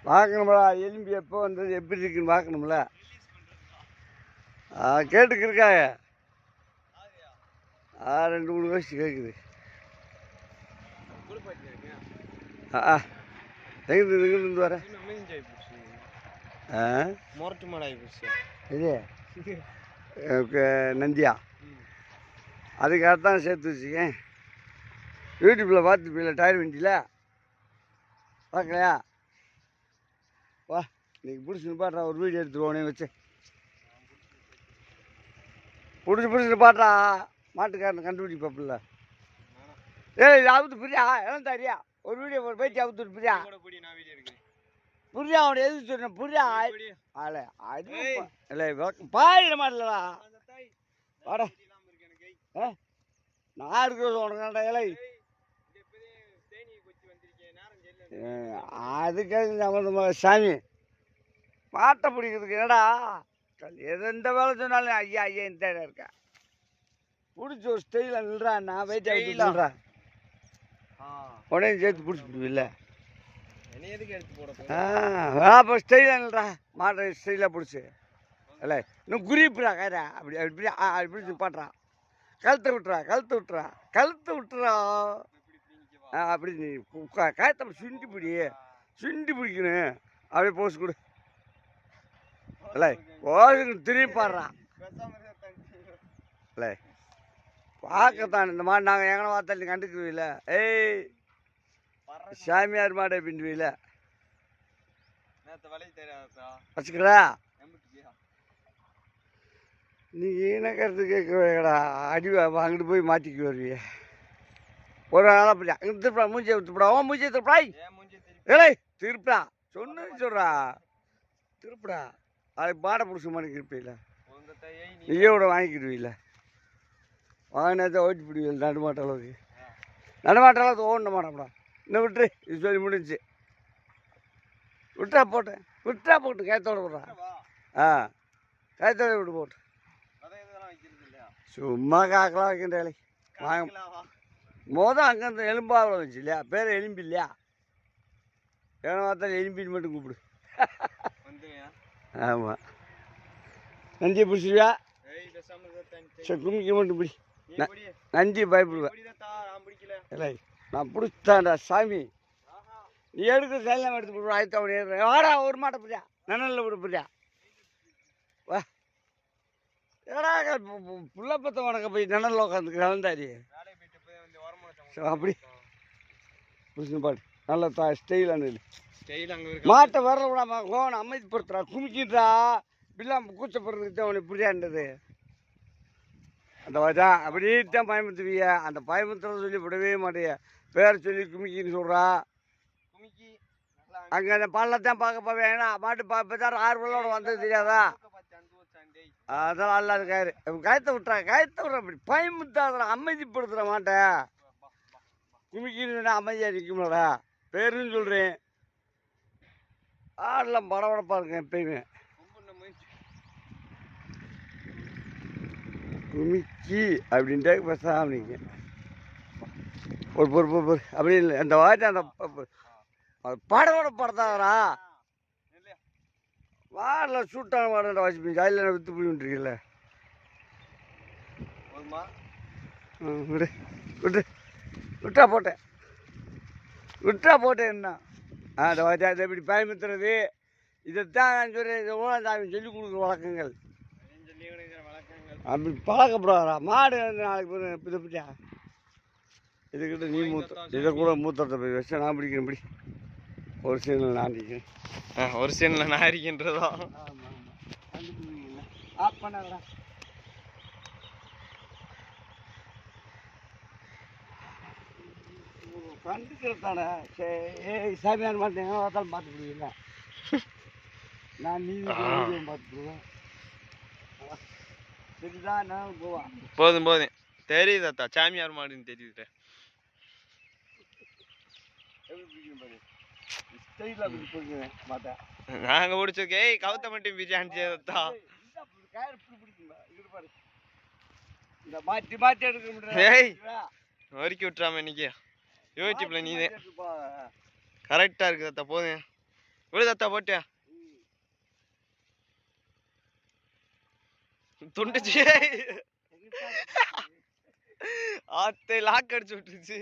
பார்க்கணும்ல, எலும்பி எப்போ வந்தது எப்படி இருக்குன்னு பார்க்கணும்ல. கேட்டுக்கிருக்காங்க. 2-3 வயசு கேட்குது. எங்கிருந்து வர இது நந்தியா அதுக்காகத்தான் சேர்த்து வச்சுக்கேன். யூடியூப்பில் பார்த்துப்பீங்களா டயர் வண்டியில் பார்க்கலையா? வா இன்னைக்கு பிடிச்சின்னு பாட்றா, ஒரு வீடியோ எடுத்துருவோனே வச்சு பிடிச்சின்னு பாட்றா. மாட்டுக்காரனை கண்டுபிடி பார்ப்பில்ல. ஏய் அவுத்து புரியா எல்லாம் தரியா ஒரு வீடியோ போயிட்டு அவுத்து புரியா புரியா அவனை எதுக்கு சொன்ன புரியா ஆள அது இல்லை பாயிட மாட்டலடா வாடா. நான் இருக்கிறது உனக்கு இலை அதுக்காக நம்ம சாமி பாட்டை பிடிக்கிறதுக்கு என்னடா எந்த வேலை சொன்னாலும் ஐயா ஐயா இந்த இடம் இருக்கா பிடிச்சி ஒரு ஸ்டைலில் நில்றா. நான் வெயிட் ஆகிட்டு நில்றேன் உடனே சேர்த்து பிடிச்சிடுவில்ல. அப்போ ஸ்டைலாக நில்றா மாட்டை ஸ்டைலாக பிடிச்சி இல்லை இன்னும் குறிப்புடா காரா அப்படி அப்படி அப்படி பிடிச்சி பாட்டுறா. கழுத்தை விட்டுறா கழுத்து விட்டுறா கழுத்து விட்டுறா. அப்படி நீ காயத்தை சுண்டி பிடி சுண்டி பிடிக்கணும். அப்படியே போஸ் கொடு இல்லை போஸுக்கு திரும்பி பாடுறான் இல்லை பார்க்கத்தான் இந்த மாதிரி நாங்கள் எங்கன்னா பார்த்தாலும் நீ கண்டுக்குவீல. ஏய் சாமியார் மாடை பின்னுவீல வச்சுக்கிறா. நீ என்ன கருத்து கேட்கடா அடி அங்கிட்டு போய் மாற்றிக்கு வருவிய ஒரு நாளாக பிடிச்சா அங்கே திருப்பா மூஞ்சியை திருப்படா. ஓ மூஞ்சியை திருப்படாய் ஏழை திருப்படா சொன்னு சொல்கிறா திருப்படா. அது பாடை பிடிச்ச மாதிரி இருப்பீல நீயே விட வாங்கிக்கிடுவீல. வாங்கினாதான் ஓட்டி பிடிவில்ல நடுமாட்ட அளவுக்கு நடுமாட்ட அளவுக்கு ஓடணும் மாட்டோம்டா. இன்னும் விட்டுரு இது சொல்லி முடிஞ்சு விட்டா போட்டேன் விட்டா போட்டு கயத்தோட விட்றா. கயத்தோட விட்டு போட்டு சும்மா காக்கலாம் வைக்கின்ற இலை வாங்க மொதல் அங்கே எலும்பாவில் வச்சு இல்லையா பேர் எலும்பி இல்லையா ஏன்னா பார்த்தாலும் எலும்பின்னு மட்டும் கூப்பிடு. ஆமாம் நந்தியை பிடிச்சிருவியா சரி கும்மிக்க மட்டும் பிடி நந்தி பயப்படுவேன் இல்லை நான் பிடிச்சான்டா சாமி. நீ எடுக்கிற சைலாம் எடுத்து போடுவா ஆயிரத்தி அவன் ஏறுறேன் வாடா ஒரு மாட்டை பிடியா நனலில் விட பிடியா வா. ஏடா புள்ள பத்த உனக்கு போய் நனலில் உட்காந்து கலந்தாரி அப்படி பிடிச்சின்னு பாட்டு நல்லா ஸ்டைலான மாட்டை வரல விடாம கோவனை அமைதிப்படுத்துறா குமிக்கின்றா பில்லாம கூச்சப்படுறதுக்கு அவனை புரியாண்டது அந்த தான் அப்படித்தான் பயமுத்துவிய. அந்த பயமுத்துறத சொல்லி விடவே மாட்டேய பேரை சொல்லி குமிக்கின்னு சொல்கிறா. அங்கே அந்த பள்ளத்தான் பார்க்க போவேன். ஏன்னா மாட்டு பார்ப்பதான் 6 பல்லோட வந்தது தெரியாதா? அதெல்லாம் அல்லாது கயிறு கயத்தை விட்றா அப்படி பயமுத்தாதுடா, அமைதிப்படுத்துகிற மாட்டேன். குமிக்கின்னு அமைதியாக நிற்கும்லடா, பேருன்னு சொல்கிறேன். ஆடெல்லாம் படபடப்பாக இருக்கேன் எப்பயுமே. குமிக்கி அப்படின்ட்டு பேசாம நிற்க ஒரு பொறு அப்படி இல்லை. அந்த வாட்டி அந்த படபடப்படுத்தாதரா வாடில் சூட்டான வாடா வச்சுப்பீங்க. ஜாலியில் விற்று போயிட்டுருக்கல. விடு விட்டு விட்டா போட்டேன் என்ன அந்த வாட்டி அதை எப்படி பயமுத்துறது? இதைத்தான் நான் சொல்கிறேன். இதை ஊழல் சொல்லிக் கொடுக்குற வழக்கங்கள் அப்படி பழக்கப்படாதா? மாடு நாளைக்கு இதை பிடிச்சா இதுக்கிட்ட நீ இதை கூட மூத்தத்தை போய் வச்சு நான் பிடிக்கிறேன். இப்படி ஒரு சீனில் நான் அடிக்கிறேன். ஒரு சீனில் நான் அடிக்கின்றதா? ஆஃப் பண்ணாதடா. கண்டுக்கிறதானே சரி. சாமியார் மாட்டேன் எங்கே பார்த்தாலும் பார்த்து பிடிக்கல. நான் நீ பார்த்துருவேன். சரிதான் நான் போவான். போதும் தெரியுதாத்தா, சாமியார் மாடுன்னு தெரியுது. நாங்க பிடிச்சிருக்கே கவுத்த மட்டும் பிஜான்ச்சா மாற்றி மாற்றி எடுக்க முடியாது. நொறுக்கி விட்டுறாம இன்னைக்கு யூடியூப்ல நீ கரெக்டா இருக்கு தத்தா. போதும் விடு தத்தா, போட்டியா துண்டுச்சு ஆத்தை லாக் அடிச்சு விட்டுருச்சு.